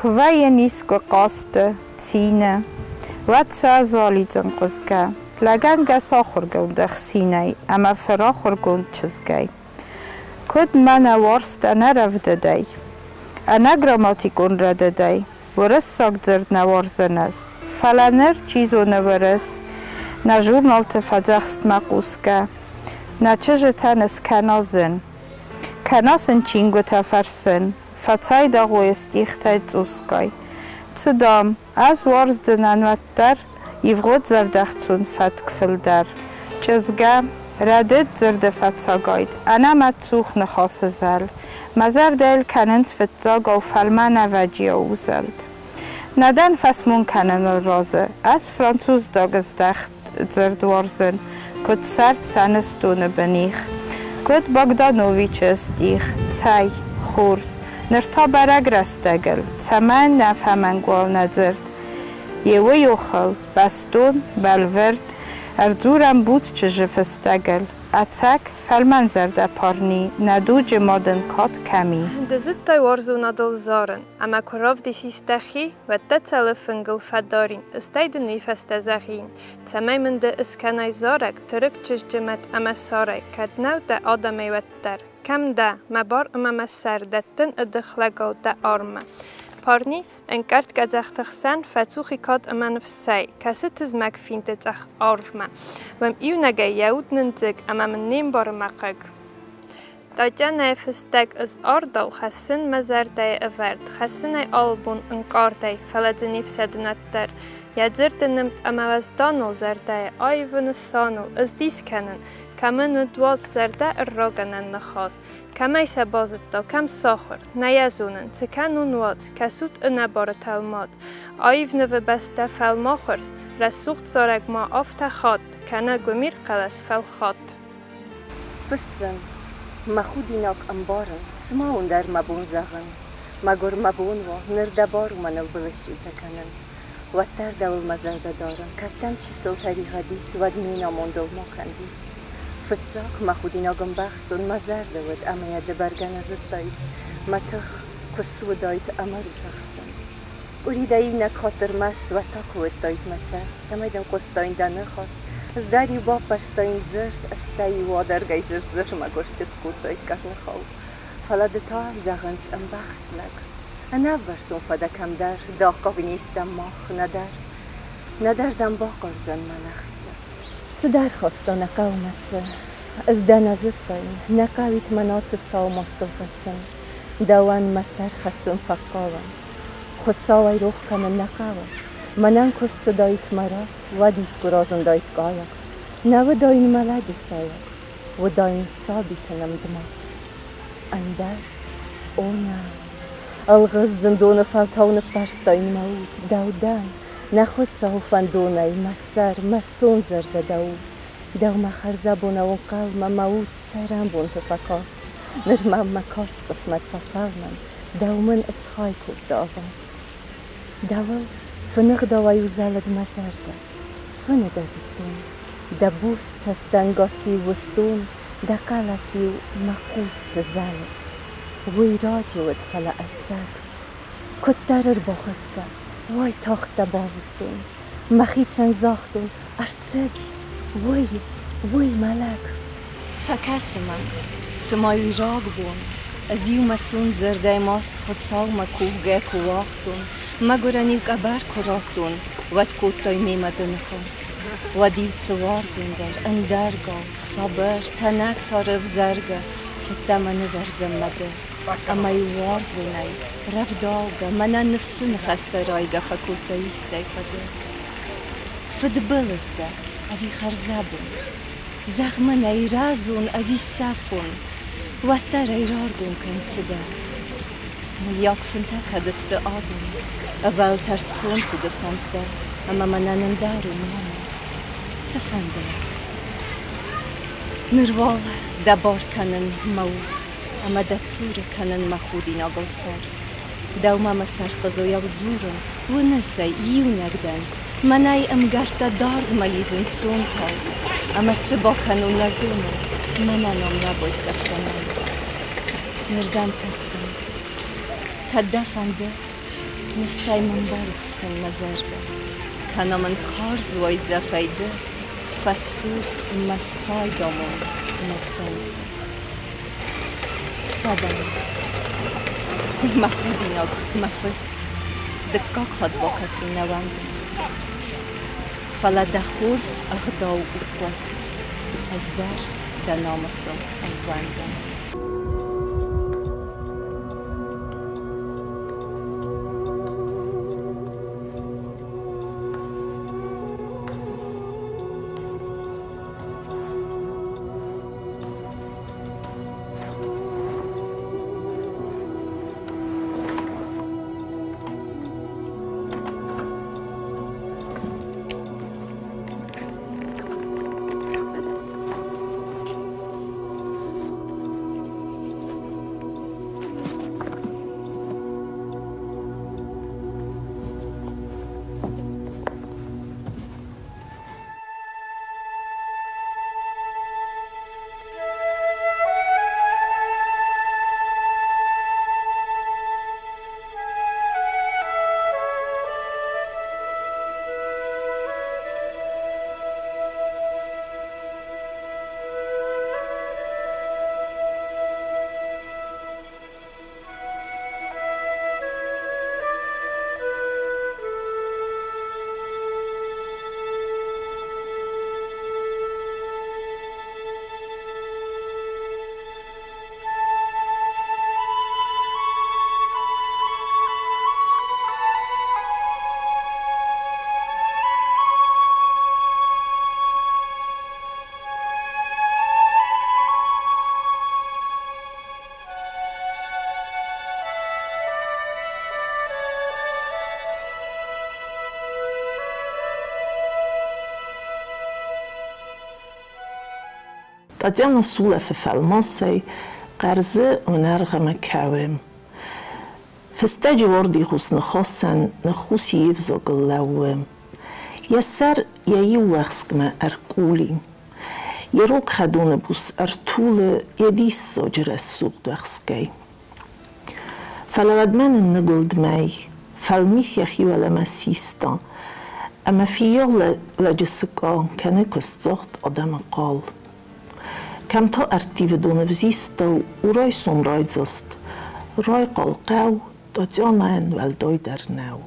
Kvaje nisko koste, cine, vatsa zalitzen qızga. Laganga sakhurgund xsinay, ama ferakhurgund chizgay. Kud mana warsta naravdaday. Ana grammatikun radaday. Vırız sagdzerd navarzanas. Falaner çizo navırız. Na jurnal tefadzakst maquska. Na çıjetanes kanazın. Kanasın çingu tefersin. Fatsay da goyest ihtay tsuskay. Tsidam, az varzdın anvattar. Ivgod zerdachtzun fat kfildar. Çizga, radet zerde fatsagayt. Ana matsuch nkhas zal. Mazar del kanens fatsag au falman avajia uzald. Nadan fasmun kanen razı. Az Fransuz dagezdacht zerdwarzen. Kod sart sanestone benich. Kod Bogdanovic estich. Tsay, khurs. Nerta baragrastegel. Tsaman nafhaman gwal nadzert. Yewe yochel, baston, balvert, ardzuram bud czyży festagel, a cak falman zerda parni, na dudzie modern kot kami. De zittai warzu nadal zaren, ama korov disistachi, wette cele fingel fadarin, istayden vi festezachin. Tsamaimen de iskanai zarek, tırık çizcimet ama saray, kadnav de adamay wetter. Kam da, mabar ama meserdettin idikhlagaw de arma. Parni, een kaart kazachtig zijn, fatsuchi kat aman fsai, kasitiz mak fintet ach arvma. Wem iwnage jaudnentig amam neembare makag. Tatjana festek is ardal, chassin mazardai avert, chassinai albon een kaartai, faladzinif sednatter. Jadzirte nemt amavas danol zardai, aivan sanol, is dies kennen. Kamen het wat zerda rogan en nachas. Kamay sabazetta, kam sacher, najazunen, ze kanun wat, kasut inabare talmat. Aivne ve beste felmachers, rasucht zarek ma afta khat, kana gumir qalas fel khat. Fissen, ma chudinak ambaren, smaun dar mabun zagen. Magor mabun wa, nirdabaru manal bilishti takanen. Wattar daul mazarda daran, kattam chisol tarihadis, wadmina mondol mokandis. فتساق ما خودینا گنبخستون مزار دود اما یاد برگان از الطیس ما تخ کسو دایت امر تخسن اوریدایی نکاتر مست و تاکوت دایت متسست سمیدم قصداین دانخاس از داری باب برستاین زرد استایی وادر گیزر زر ما گرچه سکوت دایت کرنخاو فلا دتا زغنز انبخست لگ انا برسون فدا کم در داقا بنیستم ماخ ندر دم باقر زن منخست صدر خواستان قومت از دنزتاین نقاویت منات ساو مستوفتسن دوان مسر خسن فقاوان خود ساوی روح کنن نقاوان منان کرد صدایت مرات و دیسکو رازن دایت گایق نو داین ملاج سایق و داین ثابت نمدمات اندر اونا الغز زندون فلتون برستاین موت دودان نخود سهوفان دونای مسر مسون زرده دو مخر زبونه و قلم موت سرم بون تفکاست نرمم مکاست قسمت ففلمن دو من اسخای کود داواست دو فنق دوایو زلد مزرده فنه دزتون دبوست تستنگاسی وطون دقلسی و مقوست زلد وی راجود فلا اتسد کتر بخسته وای تاخت بازتون مخیتن زاختون ارتسگیس وای ملک فکسمم سمای راگ بون از یو مسون زرده ماست خود ساو مکوفگه کواختون مگرانیو کبر کراتون ود کوتای میمدن خواست و دیوت سوار زندر اندرگا صبر تنک تارف زرگه ستمن ورزم مده اما یوار زنای رف داوگا منا نفسن خسته رایگا فکوتای استیفده فدبلسته اوی خرزبون زخمن ای رازون اوی صفون و تر ای رارگون کنسده یک فنتا کدست آدم اول ترت سونت دسانته اما منا نندارو نامد سفندهت نروال دبار کنن موت اما دتسور کنن مخودی ناگل سر دوما مسر قضایا و زورن و نسی یو نگدن منای امگرتا دارد ملیزن سونتا اما تسبا کنون لزونه منا نام نبای سفتنان نردم کسیم تا دفنده نفسای من بارخ کن مزرده کنا من کار زوای زفایده فسو مسای داموند مسن فدم مخودیناک مفست دکاک خود با کسی نواندم فلا دخورس اغداو اقوست از در نامسو اغواندم Tatiana Sula förfallmasej, qarze ونرغم كاوم. فاستاجي وردي غصن خاصن نخوسي يفزق اللوم. يسر ييوغسك ما أركولي. يروك خدون بوس أرطول يديس زوجر السوق دخسكي. فلغد من النقل دماي فالميخ يخي ولا مسيستا. أما في يوم لجسكا كانكس زغط أدام قال. كم تا ارتیو دونه وزیستو و رای سمرای زست رای قلقاو تا جاناین ولدای در نو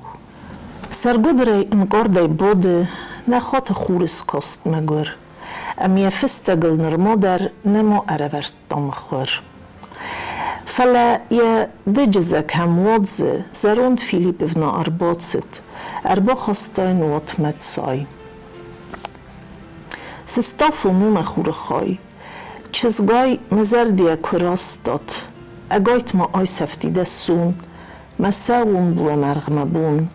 سرگو برای انگاردای بوده نخوات خورس کست مگر امیه فستگل نرمادر نما ارورد دام خور فلا یه دجزک هم وادزه زروند فیلیپ افنا ارباتست اربا خواستای نوات مدسای سستافو نوم خور خای چیزگای مزردیه کراست داد اگایت ما آی سفتیده سون مساون بوه مرغمه بون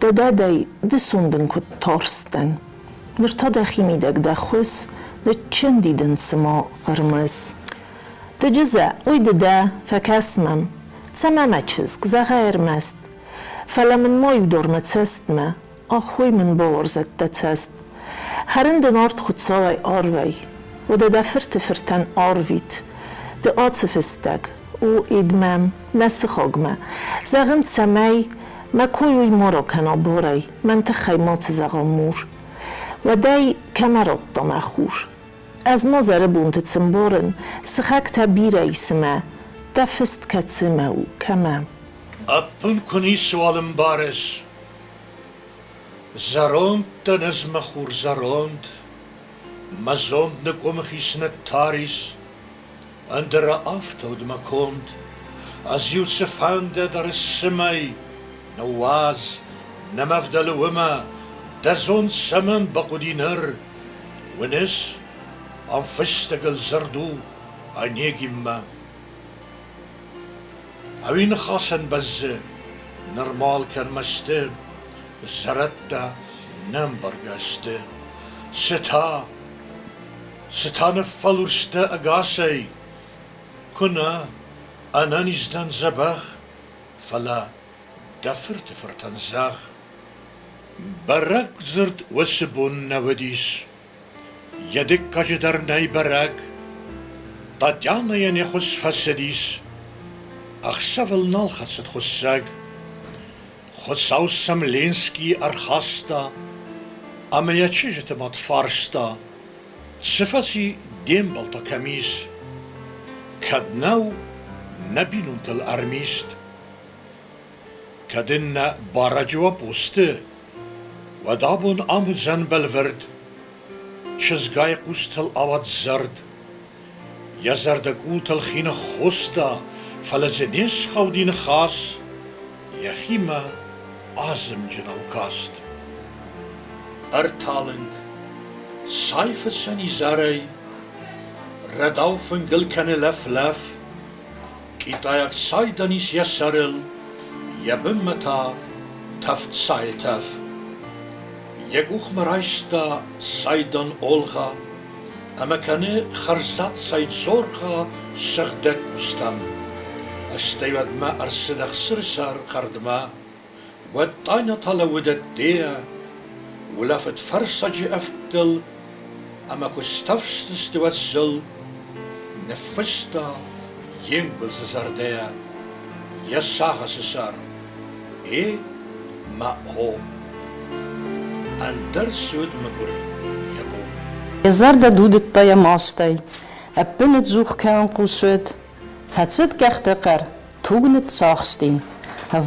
دادای دسوندن کد تارستن نرتا دخیمی دک دخوز ده چند دیدن سما قرمز ده جزه اوی ده فکسمم تسممه چیزگ زغه ارمست فلا من مایو دارمت است ما آخوی من باورزد دتست هرند نارد خود ساوی آروی و ده فرتن آروید ده آتصف استگ او ایدمم نسخاگمه زغن سمی ما کویوی مارا کنا باری من تخیمات زغامور و دای کمرات دام خور از ما زره بونت تسنبارن سخک تبیر ایسمه ده فست کتسمه او کمه اپن کنی سوالم بارس زراند ده نزم خور زراند مزاند نکوم خیسنه تاریس اندر آفتود مکوند از یوسفانده در سمی نواز نمفدل وما دزون سمن بقودينر ونس ام فستقل زردو انيجيما اوين خاصن بز نرمال كان مست زرتا نمبرگست ستان فلورست اگاسي كنا انا نزدان زبخ فلا دفرت فرتن زاغ برق زرد وسبون نوديس يدك كجدر ناي برق تاتيانا يعني خس فسديس أخسفل نالخصت خساق Chodsau Samlenski Archasta, a me jačižete mat farsta, Tsefaci dembalta kamis, kad nau nabinuntel armist, kadinna barajwa poste, ودابون آمد زن بلورد چزگای قوستل آواد زرد یا زردگو تلخین خوستا فلزنیس خودین خاص یخیما آزم جناو کاست ارتالنگ سایف سنی زاری رداو فنگل کنه لف لف کیتایک سایدانیس یا سرل یبمتا تفت سای تف یک مرایستا سایدان اولغا اما کنه خرزات ساید زورغا سغدک گستم استیود ما ارسدخ سرسار خردما ود تاینا تالا ودت دیا ولافت فرساجي افتل اما كستفست استوات زل نفستا ينقل زرديا يساها سسار ما هو اندر سود مگر يبون Zerde doet het maastij. Een het zoek kan kusut. Verzet kechtiger. Togen het zachtste.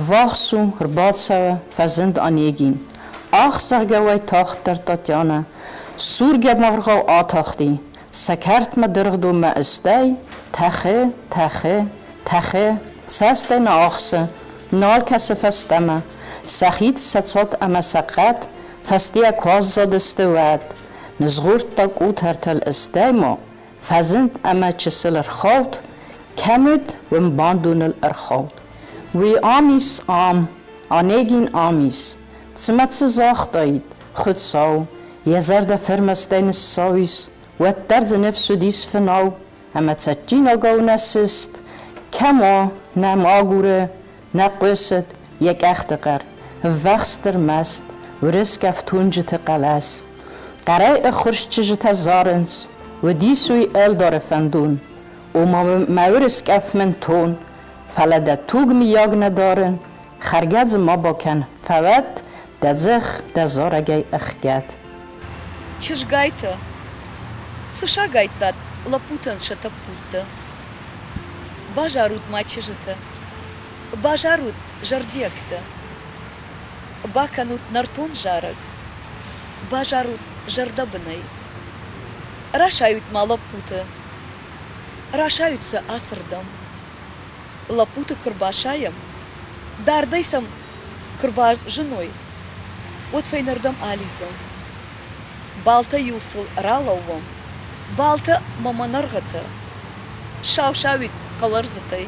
Wachsum herbatsa verzend aanjegin. Ach zeg tachter Tatjana. Surgeb maar gauw aachti. Sekert me durgdo me estij. Teche. Zestij na achse. Nalkesse vestemme. Sechit zetsot ama sekret. Vestia kwazade stewad. نزغورت تا قوت هرتل استایما فزند اما چسل ارخوت کمد و مباندون الارخوت وی آمیس آنگین آمیس تسمت سزاخ داید خود ساو یزرد فرمستین ساویس و درز نفس دیس فناو اما تسجین آگاو نسست کما نم آگوره نقوست یک اختقر وقستر مست و رسک افتونجت قلس قرای خورشچجت زارنس و دیسوی ال داره فندون و ما مورس کف من تون فلده توگ میاگ ندارن خرگز ما باکن فوت دزخ دزارگی اخگت چش گایتا سشا گایتات لپوتن شتا پوتا باجارود ما چجتا باجارود جردیکتا باکنوت نرتون جارگ باجارود жардабынай. Рашают ма лапута. Рашаются асырдам. Лапута кырбашаем. Дардайсам кырба женой. Вот фейнардам ализам. Балта юсыл ралауам. Балта маманаргата. Шау-шавит каларзатай.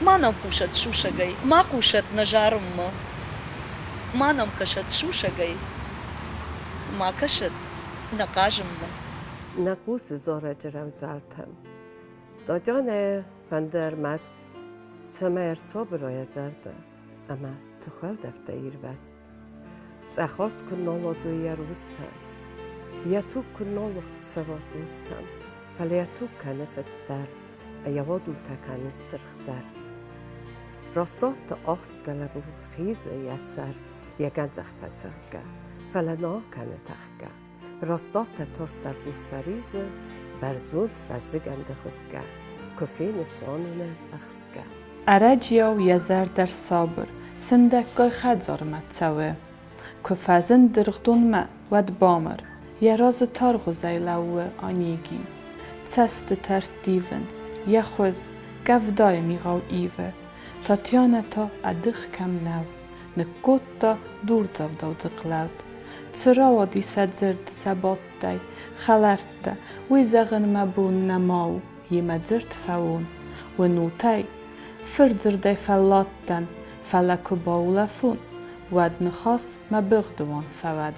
Манам кушат шушагай. Ма кушат нажарымма. Манам кашат шушагай. ما کشد نقاشم نقوس زاره جرم زالتم داجانه فندر مست تمر صبرای زرده اما تخل دفته ایر بست تخارت کنالا دوی روستم یا تو کنالخت سوا روستم فلیا تو کنه فتر ایا دولتا کنه سرختر راستافت آخست دلبو خیزه یا سر یا گنزخته تغگه فلنا کنه تخگه راستافت ترس در بوسفریزه برزود و زگنده خسگه کفین توانونه اخسگه عرجیا و یزر در صابر سندکای خدزار متسوه کفازن درغدون ما ود بامر یراز تارغ زیلوه آنیگین تست ترتیونس یخوز گفدای میغاو ایوه تاتیانه تا ادخ کم نو نکوت تا دور زودو زقلاود تراوا دی سدزرد سبات دی خلرد ده وی زغن مبون نماو یمدزرد فون و نوتای فردزر دی فلاتن فلکو باولفون ود نخاس مبغدوان فود